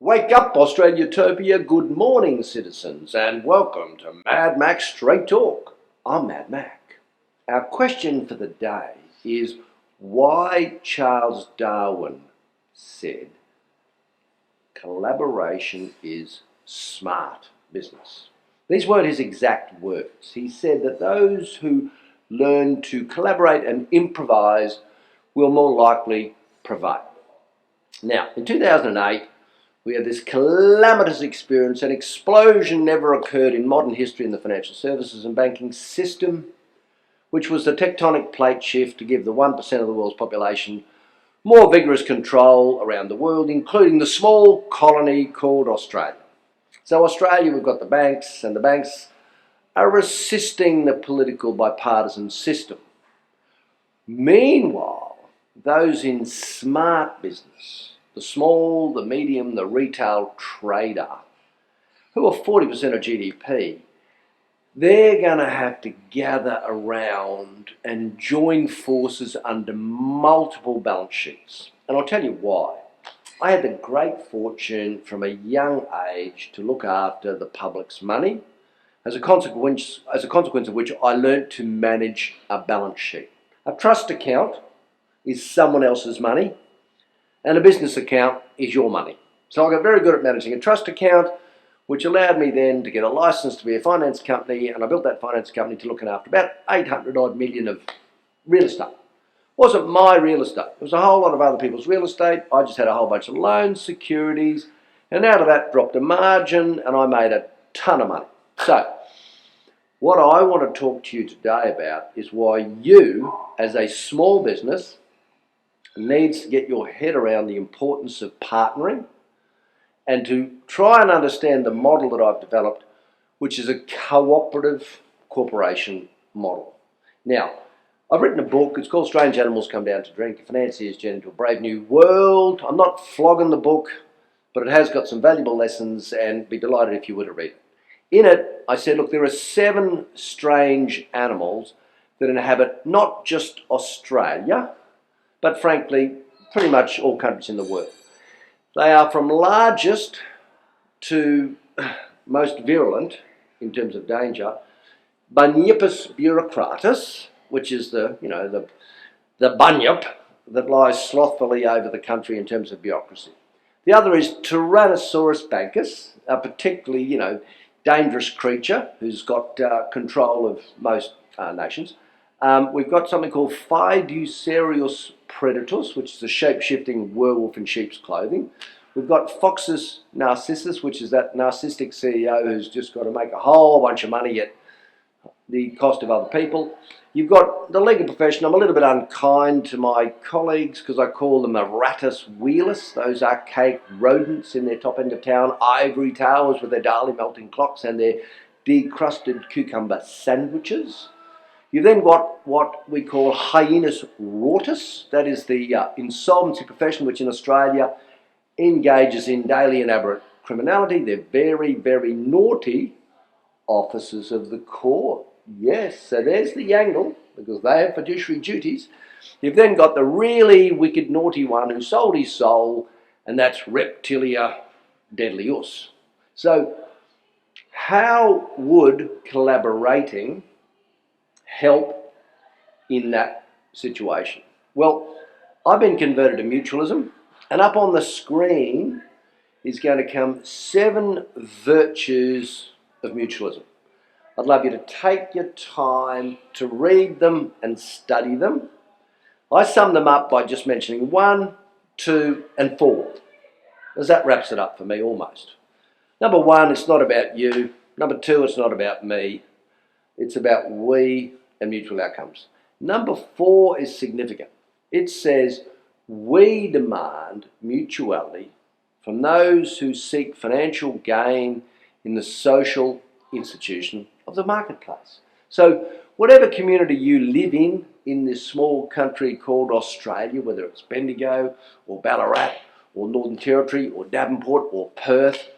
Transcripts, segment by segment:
Wake up, Australia-topia. Good morning, citizens, and welcome to Mad Mac Straight Talk. I'm Mad Mac. Our question for the day is why Charles Darwin said collaboration is smart business. These weren't his exact words. He said that those who learn to collaborate and improvise will more likely prevail. Now, in 2008, we had this calamitous experience. An explosion never occurred in modern history in the financial services and banking system, which was the tectonic plate shift to give the 1% of the world's population more vigorous control around the world, including the small colony called Australia. So Australia, we've got the banks, and the banks are assisting the political bipartisan system. Meanwhile, those in smart business, the small, the medium, the retail trader, who are 40% of GDP, they're going to have to gather around and join forces under multiple balance sheets. And I'll tell you why. I had the great fortune from a young age to look after the public's money, as a consequence of which I learnt to manage a balance sheet. A trust account is someone else's money, and a business account is your money. So I got very good at managing a trust account, which allowed me then to get a license to be a finance company, and I built that finance company to looking after about 800 odd million of real estate. It wasn't my real estate. It was a whole lot of other people's real estate. I just had a whole bunch of loans, securities, and out of that dropped a margin, and I made a ton of money. So what I want to talk to you today about is why you, as a small business, needs to get your head around the importance of partnering and to try and understand the model that I've developed, which is a cooperative corporation model. Now, I've written a book. It's called Strange Animals Come Down to Drink, A Financier's Journey to a Brave New World. I'm not flogging the book, but it has got some valuable lessons, and be delighted if you were to read it. In it, I said, look, there are 7 strange animals that inhabit not just Australia, but frankly, pretty much all countries in the world. They are from largest to most virulent in terms of danger. Bunyipus bureaucratus, which is the bunyip that lies slothfully over the country in terms of bureaucracy. The other is Tyrannosaurus bancus, a particularly, dangerous creature who's got control of most nations. We've got something called Fiduciarius predatus, which is a shape-shifting werewolf in sheep's clothing. We've got Foxus narcissus, which is that narcissistic CEO who's just got to make a whole bunch of money at the cost of other people. You've got the legal profession. I'm a little bit unkind to my colleagues because I call them a Rattus wheelus, those archaic rodents in their top end of town, ivory towers with their daily melting clocks and their decrusted cucumber sandwiches. You've then got what we call Hyenus rortus, that is the insolvency profession, which in Australia engages in daily and aberrant criminality. They're very, very naughty officers of the court. Yes, so there's the angle, because they have fiduciary duties. You've then got the really wicked, naughty one who sold his soul, and that's Reptilia deadlius. So how would collaborating help in that situation? Well, I've been converted to mutualism, and up on the screen is going to come 7 virtues of mutualism. I'd love you to take your time to read them and study them. I sum them up by just mentioning 1, 2, and 4, because that wraps it up for me almost. Number 1, it's not about you. Number 2, it's not about me. It's about we and mutual outcomes. Number 4 is significant. It says, we demand mutuality from those who seek financial gain in the social institution of the marketplace. So whatever community you live in this small country called Australia, whether it's Bendigo or Ballarat or Northern Territory or Devonport or Perth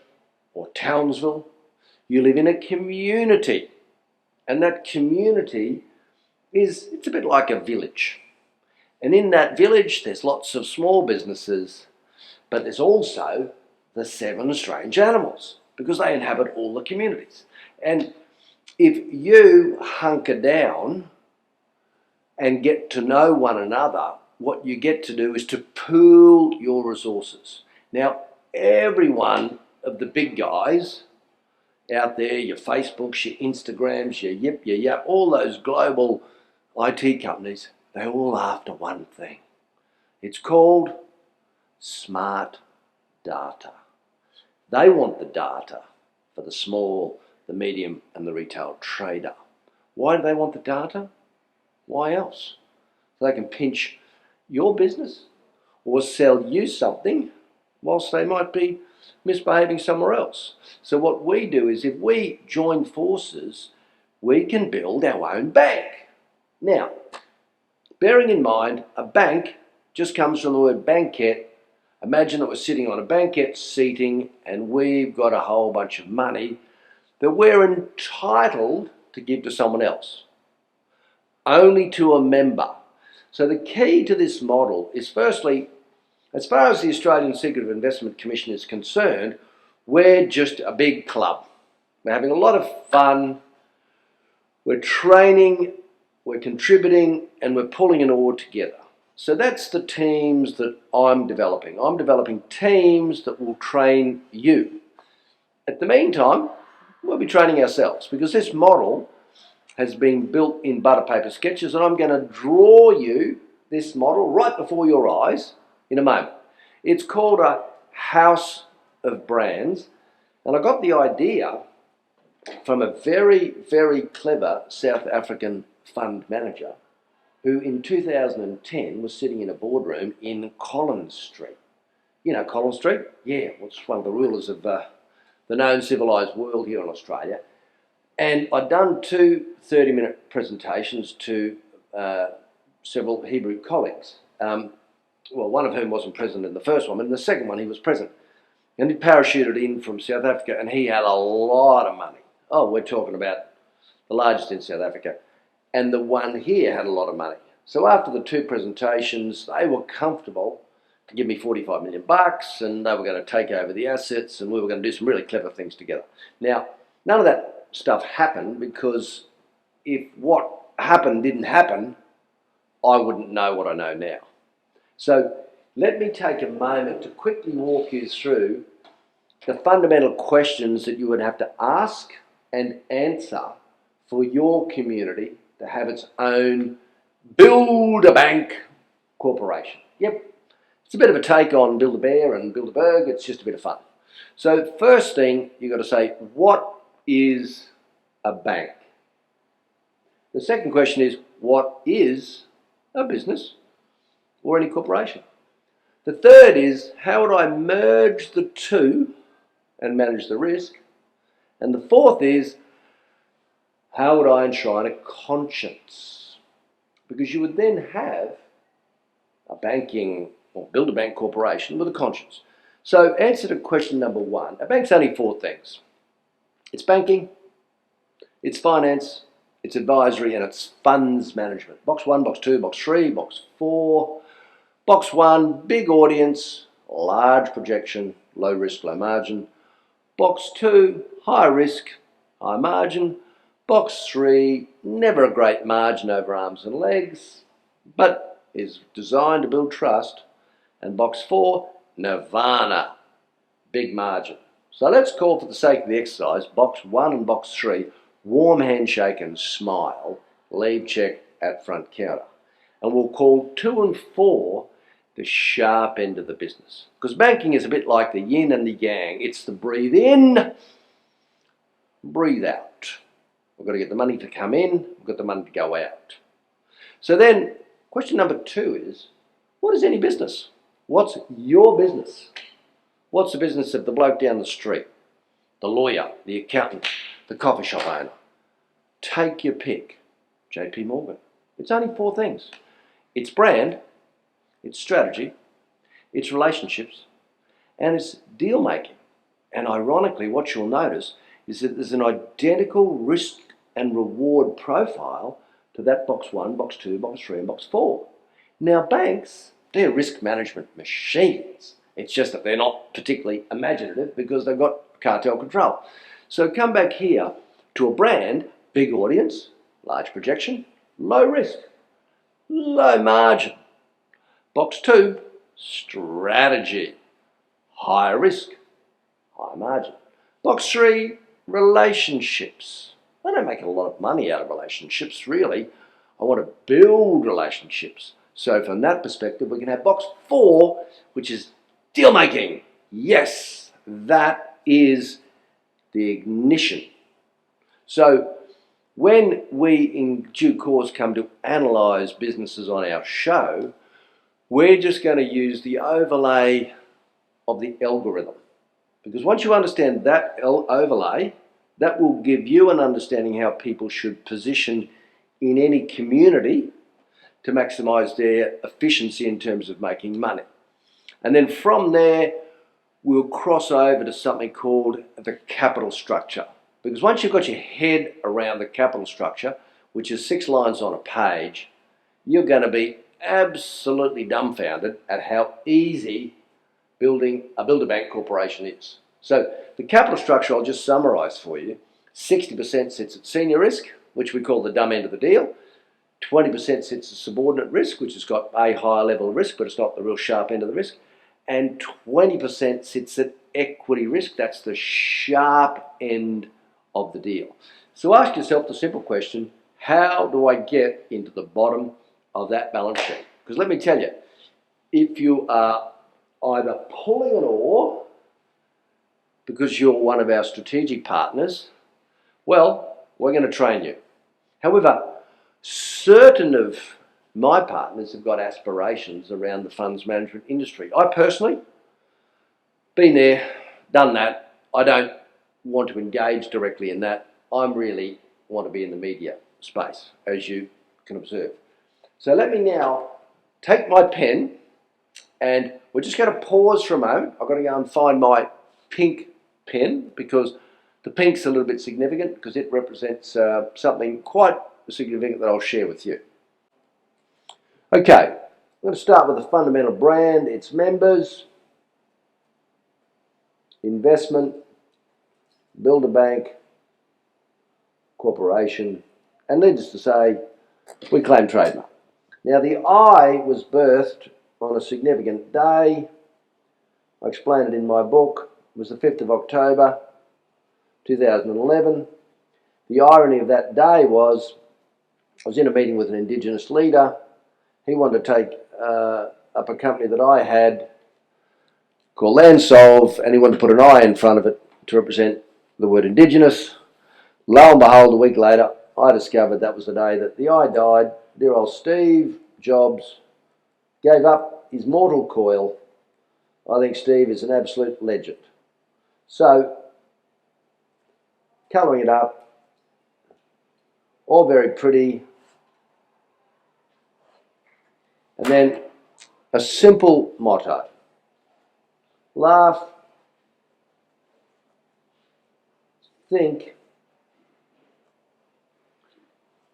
or Townsville, you live in a community. And that community it's a bit like a village. And in that village, there's lots of small businesses, but there's also the 7 strange animals because they inhabit all the communities. And if you hunker down and get to know one another, what you get to do is to pool your resources. Now, every one of the big guys out there, your Facebooks, your Instagrams, your Yip, your Yap, all those global IT companies, they're all after one thing. It's called smart data. They want the data for the small, the medium, and the retail trader. Why do they want the data? Why else? So they can pinch your business or sell you something whilst they might be misbehaving somewhere else. So what we do is if we join forces, we can build our own bank. Now, bearing in mind, a bank just comes from the word banquet. Imagine that we're sitting on a banquet seating and we've got a whole bunch of money that we're entitled to give to someone else, only to a member. So the key to this model is, firstly, as far as the Australian Secretive Investment Commission is concerned, we're just a big club. We're having a lot of fun, we're training, we're contributing, and we're pulling it all together. So that's the teams that I'm developing. I'm developing teams that will train you. At the meantime, we'll be training ourselves because this model has been built in butter paper sketches, and I'm going to draw you this model right before your eyes in a moment. It's called a house of brands, and I got the idea from a very, very clever South African fund manager who in 2010 was sitting in a boardroom in Collins Street. You know Collins Street? Yeah, it's one of the rulers of the known civilised world here in Australia. And I'd done 2 30-minute presentations to several Hebrew colleagues. Well, one of whom wasn't present in the first one, but in the second one he was present. And he parachuted in from South Africa, and he had a lot of money. Oh, we're talking about the largest in South Africa. And the one here had a lot of money. So after the 2 presentations, they were comfortable to give me $45 million, and they were going to take over the assets, and we were going to do some really clever things together. Now, none of that stuff happened because if what happened didn't happen, I wouldn't know what I know now. So let me take a moment to quickly walk you through the fundamental questions that you would have to ask and answer for your community to have its own Build-A-Bank corporation. Yep, it's a bit of a take on Build-A-Bear and Build-A-Berg. It's just a bit of fun. So first thing, you've got to say, what is a bank? The second question is, what is a business or any corporation? The third is, how would I merge the two and manage the risk? And the fourth is, how would I enshrine a conscience? Because you would then have a banking or Build-A-Bank corporation with a conscience. So answer to question number 1. A bank's only 4 things. It's banking, it's finance, it's advisory, and it's funds management. Box 1, box 2, box 3, box 4. Box 1, big audience, large projection, low risk, low margin. Box 2, high risk, high margin. Box 3, never a great margin over arms and legs, but is designed to build trust. And box 4, nirvana, big margin. So let's call, for the sake of the exercise, box 1 and box 3, warm handshake and smile, leave check at front counter. And we'll call 2 and 4 the sharp end of the business. Because banking is a bit like the yin and the yang. It's the breathe in, breathe out. We've got to get the money to come in, we've got the money to go out. So then, question number 2 is, what is any business? What's your business? What's the business of the bloke down the street, the lawyer, the accountant, the coffee shop owner? Take your pick. JP Morgan. It's only 4 things. It's brand, it's strategy, it's relationships, and it's deal making. And ironically, what you'll notice is that there's an identical risk and reward profile to that box 1, box 2, box 3, and box 4. Now banks, they're risk management machines. It's just that they're not particularly imaginative because they've got cartel control. So come back here to a brand, big audience, large projection, low risk, low margin. Box 2, strategy, higher risk, high margin. Box 3, relationships. I don't make a lot of money out of relationships, really. I want to build relationships. So from that perspective, we can have box 4, which is deal making. Yes, that is the ignition. So when we in due course come to analyse businesses on our show, we're just going to use the overlay of the algorithm. Because once you understand that overlay, that will give you an understanding how people should position in any community to maximise their efficiency in terms of making money. And then from there, we'll cross over to something called the capital structure. Because once you've got your head around the capital structure, which is 6 lines on a page, you're going to be absolutely dumbfounded at how easy building a build-a-bank corporation is. So the capital structure, I'll just summarise for you. 60% sits at senior risk, which we call the dumb end of the deal. 20% sits at subordinate risk, which has got a higher level of risk, but it's not the real sharp end of the risk. And 20% sits at equity risk. That's the sharp end of the deal. So ask yourself the simple question, how do I get into the bottom of that balance sheet? Because let me tell you, if you are either pulling an oar because you're one of our strategic partners, well, we're going to train you. However, certain of my partners have got aspirations around the funds management industry. I personally, been there, done that. I don't want to engage directly in that. I really want to be in the media space, as you can observe. So let me now take my pen and we're just going to pause for a moment. I've got to go and find my pink pen because the pink's a little bit significant because it represents something quite significant that I'll share with you. Okay, I'm going to start with the fundamental brand, its members, investment, build-a-bank, corporation, and needless to say, we claim trademark. Now the I was birthed on a significant day. I explained it in my book. It was the 5th of October 2011. The irony of that day was I was in a meeting with an Indigenous leader. He wanted to take up a company that I had called Landsolve, and he wanted to put an I in front of it to represent the word Indigenous. Lo and behold, a week later, I discovered that was the day that the I died. Dear old Steve Jobs gave up his mortal coil. I think Steve is an absolute legend. So, colouring it up, all very pretty. And then a simple motto. Laugh, think,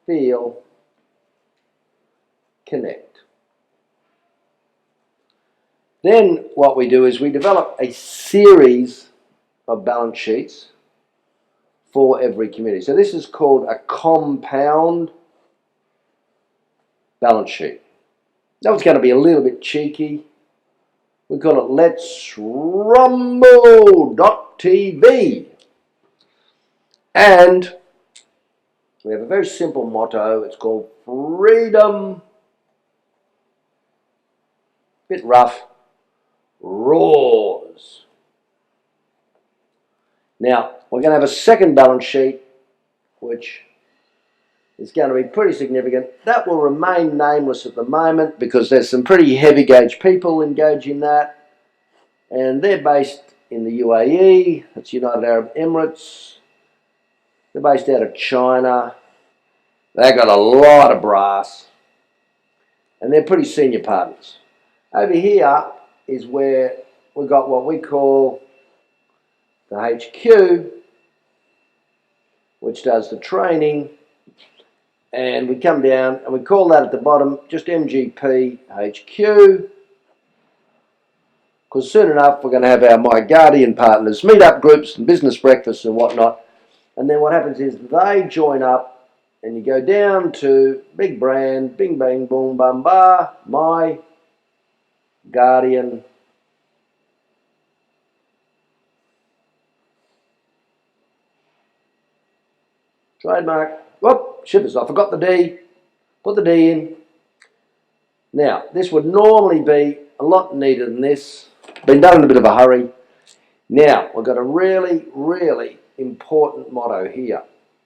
feel, connect. Then what we do is we develop a series of balance sheets for every community. So this is called a compound balance sheet. That was going to be a little bit cheeky. We call it Let's Rumble.tv. And we have a very simple motto. It's called Freedom, bit rough, roars. Now, we're going to have a second balance sheet, which is going to be pretty significant. That will remain nameless at the moment because there's some pretty heavy gauge people engaged in that. And they're based in the UAE, that's United Arab Emirates. They're based out of China. They've got a lot of brass. And they're pretty senior partners. Over here is where we've got what we call the HQ, which does the training. And we come down and we call that at the bottom just MGP HQ. because soon enough we're going to have our My Guardian partners meet-up groups and business breakfasts and whatnot. And then what happens is they join up and you go down to big brand, bing bang boom bum ba, My Guardian trademark. Whoop, shivers, I forgot the D. Put the D in. Now, this would normally be a lot neater than this. Been done in a bit of a hurry. Now, we've got a really, really important motto here.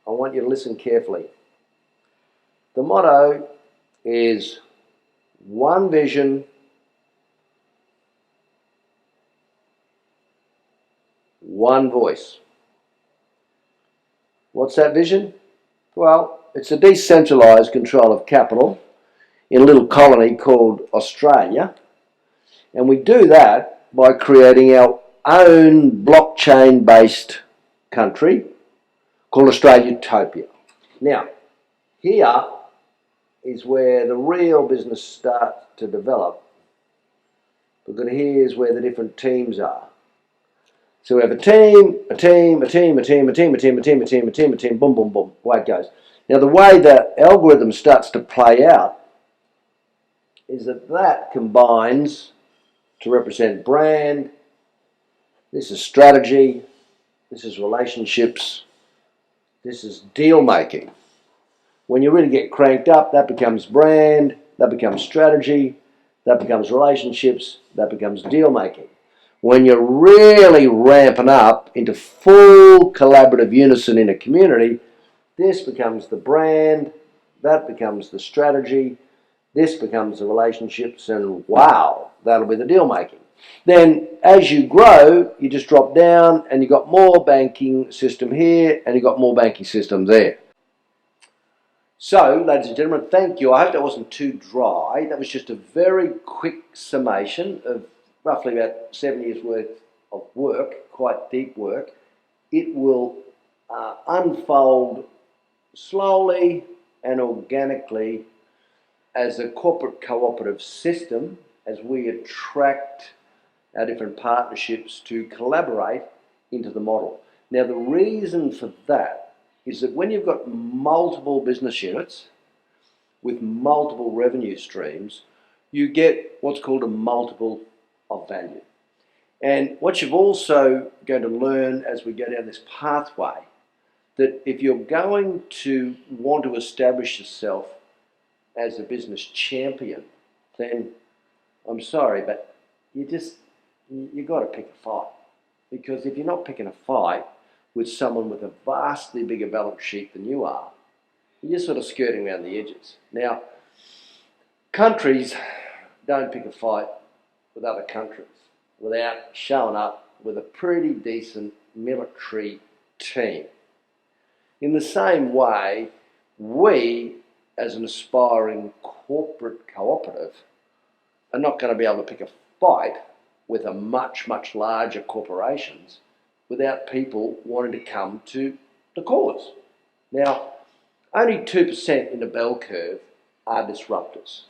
I want you to listen carefully. The motto is one vision, one voice. What's that vision? Well, it's a decentralised control of capital in a little colony called Australia. And we do that by creating our own blockchain-based country called Australiatopia. Now, here is where the real business starts to develop, because here's where the different teams are. So we have a team, boom, boom, boom, away it goes. Now the way the algorithm starts to play out is that combines to represent brand, this is strategy, this is relationships, this is deal making. When you really get cranked up, that becomes brand, that becomes strategy, that becomes relationships, that becomes deal making. When you're really ramping up into full collaborative unison in a community, this becomes the brand, that becomes the strategy, this becomes the relationships, and wow, that'll be the deal making. Then as you grow, you just drop down and you've got more banking system here and you've got more banking system there. So, ladies and gentlemen, thank you. I hope that wasn't too dry. That was just a very quick summation of roughly about 7 years worth of work, quite deep work. It will unfold slowly and organically as a corporate cooperative system as we attract our different partnerships to collaborate into the model. Now, the reason for that is that when you've got multiple business units with multiple revenue streams, you get what's called a multiple of value. And what you've also going to learn as we go down this pathway, that if you're going to want to establish yourself as a business champion, then I'm sorry, but you've got to pick a fight. Because if you're not picking a fight with someone with a vastly bigger balance sheet than you are, you're just sort of skirting around the edges. Now, countries don't pick a fight with other countries without showing up with a pretty decent military team. In the same way, we, as an aspiring corporate cooperative, are not going to be able to pick a fight with a much, much larger corporations without people wanting to come to the cause. Now, only 2% in the bell curve are disruptors,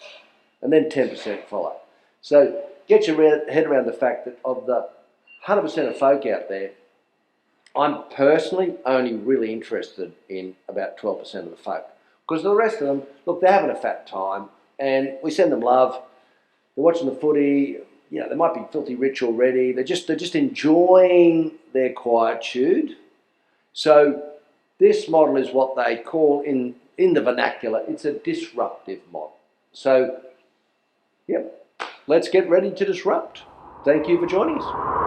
and then 10% follow. So get your head around the fact that of the 100% of folk out there, I'm personally only really interested in about 12% of the folk. Because the rest of them, look, they're having a fat time, and we send them love. They're watching the footy. You know, they might be filthy rich already. They're just enjoying their quietude. So this model is what they call in the vernacular, it's a disruptive model. So, yep, let's get ready to disrupt. Thank you for joining us.